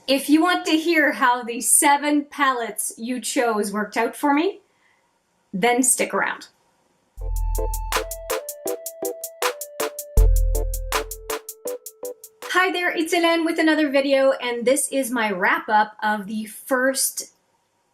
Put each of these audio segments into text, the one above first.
If you want to hear how the 7 palettes you chose worked out for me, then stick around. Hi there, it's Hélène with another video, and this is my wrap up of the first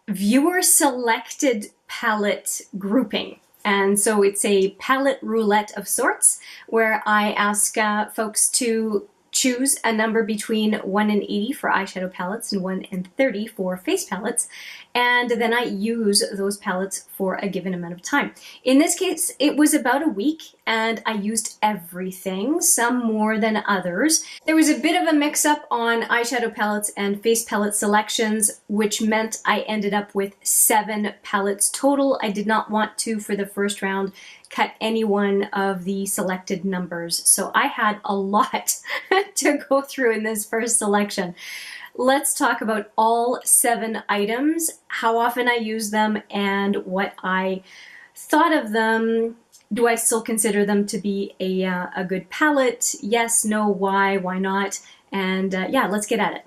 viewer selected palette grouping. And so it's a palette roulette of sorts where I ask folks to choose a number between 1 and 80 for eyeshadow palettes and 1 and 30 for face palettes, and then I use those palettes for a given amount of time. In this case, it was about a week, and I used everything, some more than others. There was a bit of a mix-up on eyeshadow palettes and face palette selections, which meant I ended up with 7 palettes total. I did not want to, for the first round, cut any one of the selected numbers. So I had a lot to go through in this first selection. Let's talk about all 7 items, how often I use them, and what I thought of them. Do I still consider them to be a good palette? Yes, no, why not? And yeah, let's get at it.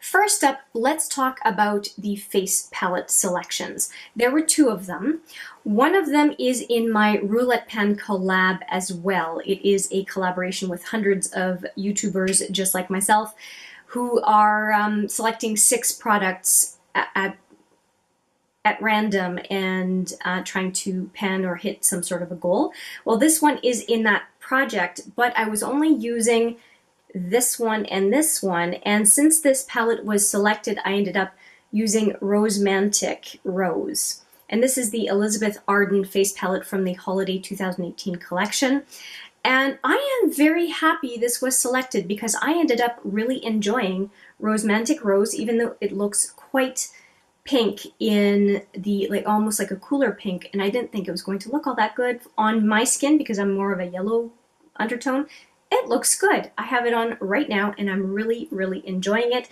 First up, let's talk about the face palette selections. There were 2 of them. One of them is in my Roulette Pan collab as well. It is a collaboration with hundreds of YouTubers just like myself who are selecting 6 products at random and trying to pan or hit some sort of a goal. Well, this one is in that project, but I was only using this one, and since this palette was selected, I ended up using Rosemantic Rose. And this is the Elizabeth Arden face palette from the Holiday 2018 collection. And I am very happy this was selected because I ended up really enjoying Rosemantic Rose, even though it looks quite pink in the, like, almost like a cooler pink, and I didn't think it was going to look all that good on my skin because I'm more of a yellow undertone. It looks good. I have it on right now and I'm really, really enjoying it.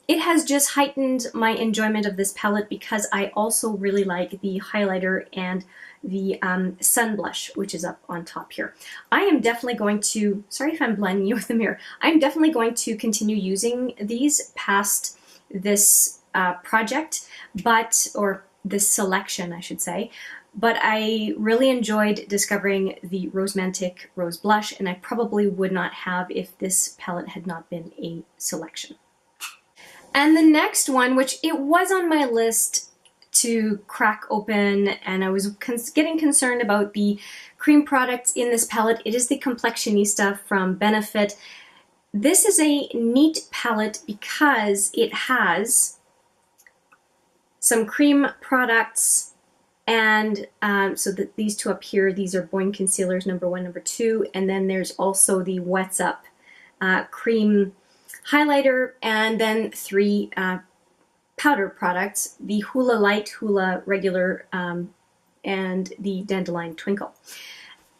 It has just heightened my enjoyment of this palette because I also really like the highlighter and the sun blush, which is up on top here. I am definitely going to, sorry if I'm blending you with the mirror, I'm definitely going to continue using these past this project, or this selection, I should say. But I really enjoyed discovering the Rosemantic Rose Blush, and I probably would not have if this palette had not been a selection. And the next one, which it was on my list to crack open, and I was getting concerned about the cream products in this palette, it is the Complexionista from Benefit. This is a neat palette because it has some cream products, and so that these 2 up here, these are Boing Concealers number 1, number 2, and then there's also the What's Up cream highlighter, and then 3 powder products, the Hula Light, Hula Regular, and the Dandelion Twinkle.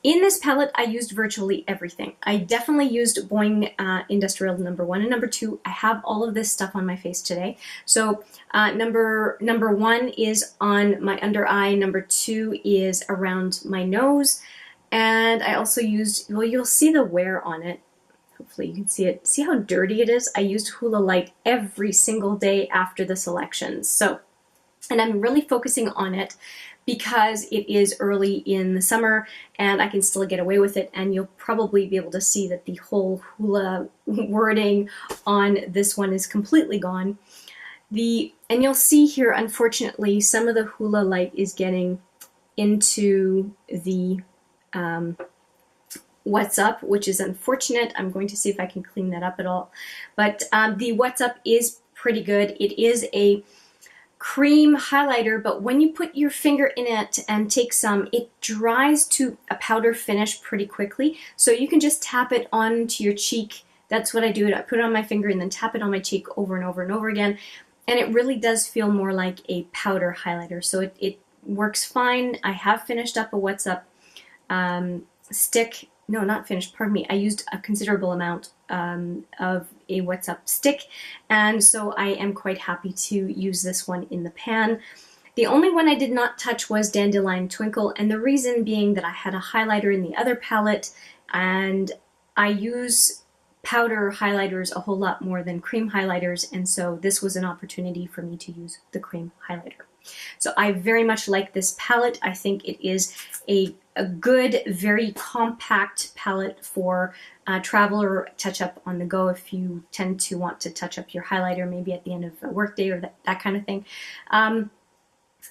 In this palette, I used virtually everything. I definitely used Boing Industrial number 1 and number 2. I have all of this stuff on my face today. So number 1 is on my under eye, number 2 is around my nose, and I also used, well, you'll see the wear on it. Hopefully you can see it. See how dirty it is? I used Hula Light every single day after the selections. So, and I'm really focusing on it because it is early in the summer and I can still get away with it, and you'll probably be able to see that the whole hula wording on this one is completely gone. And you'll see here, unfortunately, some of the Hula Light is getting into the What's Up, which is unfortunate. I'm going to see if I can clean that up at all. But the What's Up is pretty good. It is a cream highlighter, but when you put your finger in it and take some, it dries to a powder finish pretty quickly. So you can just tap it onto your cheek. That's what I do. I put it on my finger and then tap it on my cheek over and over and over again. And it really does feel more like a powder highlighter. So it works fine. I have finished up a What's Up stick. No, not finished, pardon me. I used a considerable amount of a What's Up stick, and so I am quite happy to use this one in the pan. The only one I did not touch was Dandelion Twinkle, and the reason being that I had a highlighter in the other palette, and I use powder highlighters a whole lot more than cream highlighters, and so this was an opportunity for me to use the cream highlighter. So I very much like this palette. I think it is a good, very compact palette for travel or touch-up on the go if you tend to want to touch up your highlighter maybe at the end of a workday or that kind of thing. I'm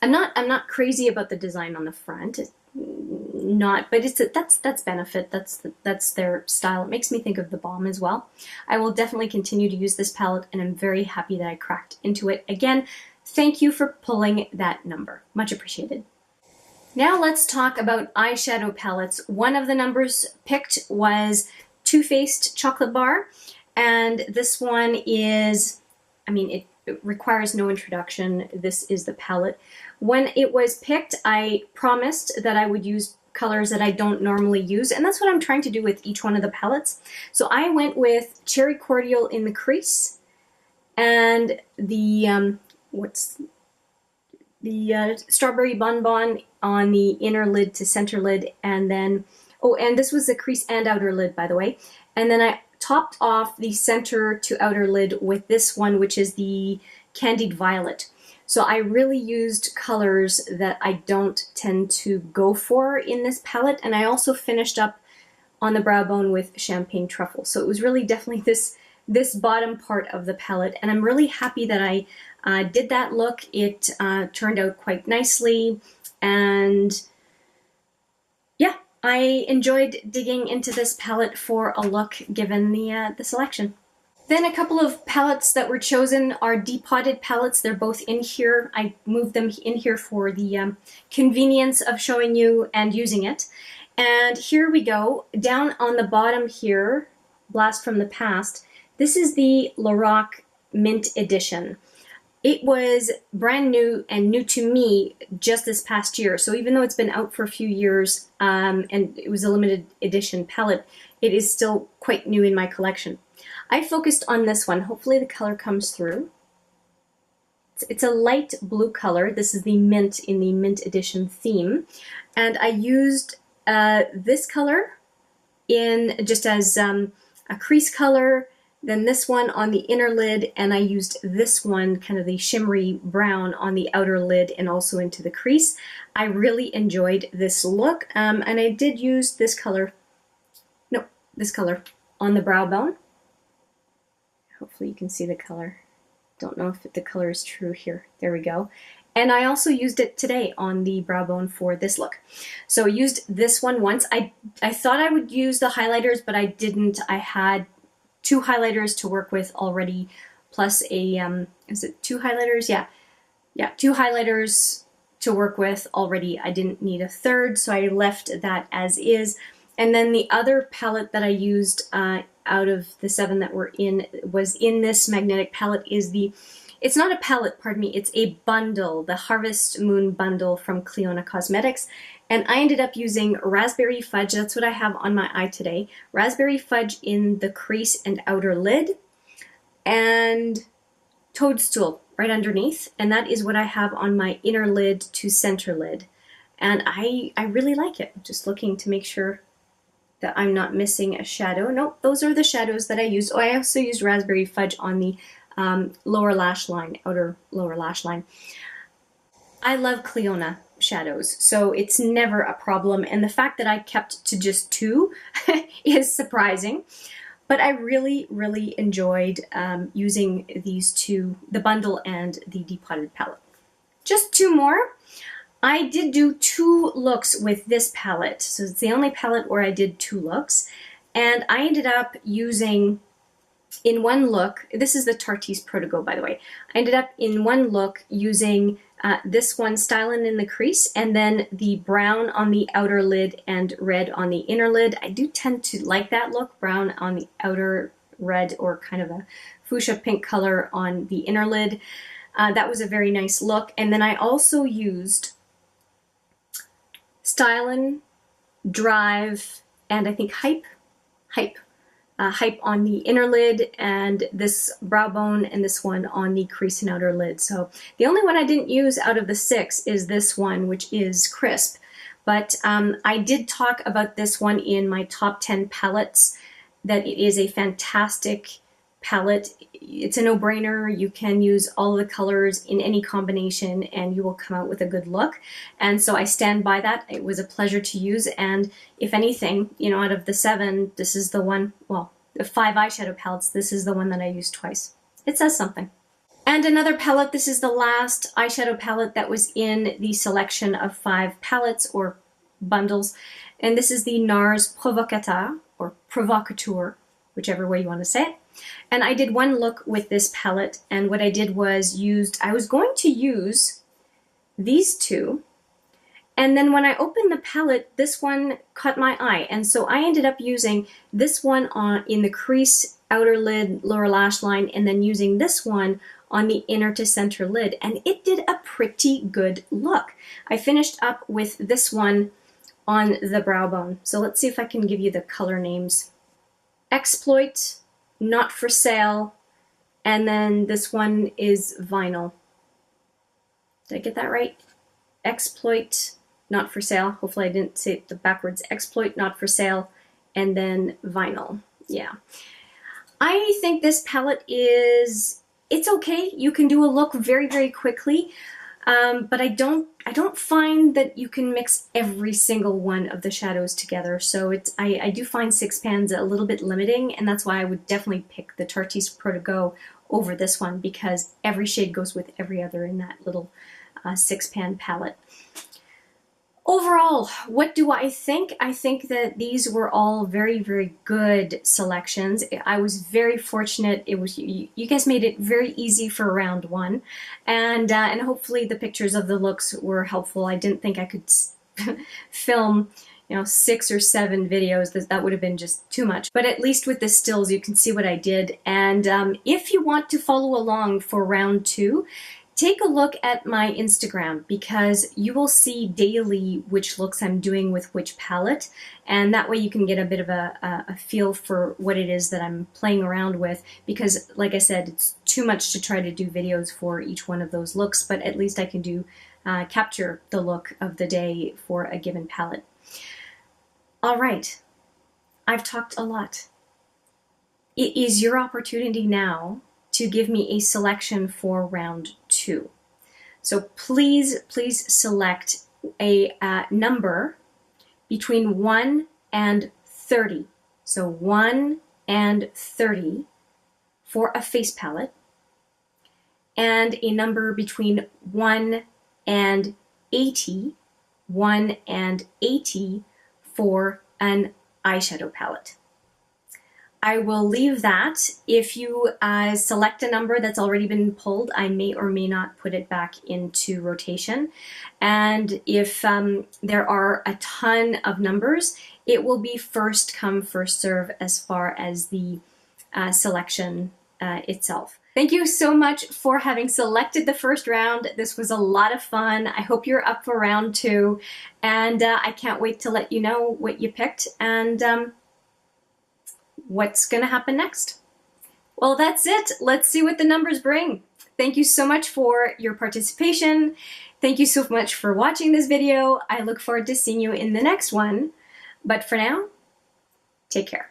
not crazy about the design on the front. But that's benefit. That's their style. It makes me think of the Balm as well. I will definitely continue to use this palette, and I'm very happy that I cracked into it. Again, thank you for pulling that number. Much appreciated. Now let's talk about eyeshadow palettes. One of the numbers picked was Too Faced Chocolate Bar, and this one is, I mean, it requires no introduction. This is the palette. When it was picked, I promised that I would use colors that I don't normally use, and that's what I'm trying to do with each one of the palettes. So I went with Cherry Cordial in the crease, and the Strawberry Bonbon on the inner lid to center lid, and then, oh, and this was the crease and outer lid, by the way. And then I topped off the center to outer lid with this one, which is the Candied Violet. So I really used colors that I don't tend to go for in this palette, and I also finished up on the brow bone with Champagne Truffle. So it was really definitely this bottom part of the palette, and I'm really happy that I did that look. It turned out quite nicely, and yeah, I enjoyed digging into this palette for a look given the selection. Then a couple of palettes that were chosen are depotted palettes. They're both in here. I moved them in here for the convenience of showing you and using it. And here we go. Down on the bottom here, Blast from the Past, this is the Lorac Mint Edition. It was brand new and new to me just this past year. So even though it's been out for a few years and it was a limited edition palette, it is still quite new in my collection. I focused on this one. Hopefully the color comes through. It's a light blue color. This is the mint in the mint edition theme. And I used this color in just as a crease color, then this one on the inner lid, and I used this one, kind of the shimmery brown, on the outer lid and also into the crease. I really enjoyed this look, and I did use this color on the brow bone. Hopefully you can see the color. Don't know if the color is true here. There we go. And I also used it today on the brow bone for this look. So I used this one once. I thought I would use the highlighters, but I didn't. I had 2 highlighters to work with already, plus a, is it 2 highlighters? Yeah, 2 highlighters to work with already. I didn't need a third, so I left that as is. And then the other palette that I used out of the 7 that were was in this magnetic palette is it's not a palette, pardon me, it's a bundle, the Harvest Moon bundle from Clionadh Cosmetics. And I ended up using Raspberry Fudge, that's what I have on my eye today. Raspberry Fudge in the crease and outer lid, and Toadstool right underneath. And that is what I have on my inner lid to center lid. And I really like it. I'm just looking to make sure that I'm not missing a shadow. Nope, those are the shadows that I used. Oh, I also used Raspberry Fudge on the lower lash line, outer lower lash line. I love Clionadh shadows, so it's never a problem. And the fact that I kept to just 2 is surprising. But I really, really enjoyed using these 2, the bundle and the depotted palette. Just 2 more. I did do 2 looks with this palette, so it's the only palette where I did 2 looks, and I ended up using, in one look, this is the Tarteist Protego, by the way, I ended up in one look using this one, Stylin' in the crease, and then the brown on the outer lid and red on the inner lid. I do tend to like that look, brown on the outer, red or kind of a fuchsia pink color on the inner lid. That was a very nice look. And then I also used Stylin', Drive, and I think Hype on the inner lid, and this brow bone and this one on the crease and outer lid. So the only one I didn't use out of the 6 is this one, which is Crisp. But I did talk about this one in my top 10 palettes that it is a fantastic palette. It's a no-brainer. You can use all the colors in any combination and you will come out with a good look. And so I stand by that. It was a pleasure to use, and if anything, you know, out of the 7, this is the one, well, the 5 eyeshadow palettes, this is the one that I used twice. It says something. And another palette, this is the last eyeshadow palette that was in the selection of 5 palettes or bundles, and this is the NARS Provocateur, or Provocateur, whichever way you want to say it. And I did one look with this palette, and what I did was I was going to use these two, and then when I opened the palette, this one caught my eye, and so I ended up using this one in the crease, outer lid, lower lash line, and then using this one on the inner to center lid, and it did a pretty good look. I finished up with this one on the brow bone. So let's see if I can give you the color names. Exploit, Not for Sale, and then this one is Vinyl. Did I get that right? Exploit, Not for Sale. Hopefully I didn't say it backwards. Exploit, Not for Sale, and then Vinyl. Yeah. I think this palette it's okay. You can do a look very, very quickly. But I don't find that you can mix every single one of the shadows together. So I do find 6 pans a little bit limiting, and that's why I would definitely pick the Tarteist Pro to Go over this one, because every shade goes with every other in that little 6-pan palette. Overall, what do I think? I think that these were all very, very good selections. I was very fortunate. You guys made it very easy for round 1, and hopefully the pictures of the looks were helpful. I didn't think I could film, you know, 6 or 7 videos. That would have been just too much. But at least with the stills, you can see what I did. And if you want to follow along for round 2, take a look at my Instagram, because you will see daily which looks I'm doing with which palette, and that way you can get a bit of a feel for what it is that I'm playing around with, because like I said, it's too much to try to do videos for each one of those looks, but at least I can do capture the look of the day for a given palette. All right, I've talked a lot. It is your opportunity now to give me a selection for round 2. So please select a number between 1 and 30. So 1 and 30 for a face palette, and a number between 1 and 80, 1 and 80 for an eyeshadow palette. I will leave that. If you select a number that's already been pulled, I may or may not put it back into rotation. And if there are a ton of numbers, it will be first come, first serve as far as the selection itself. Thank you so much for having selected the first round. This was a lot of fun. I hope you're up for round 2, and I can't wait to let you know what you picked and what's going to happen next. Well, that's it. Let's see what the numbers bring. Thank you so much for your participation. Thank you so much for watching this video. I look forward to seeing you in the next one. But for now, take care.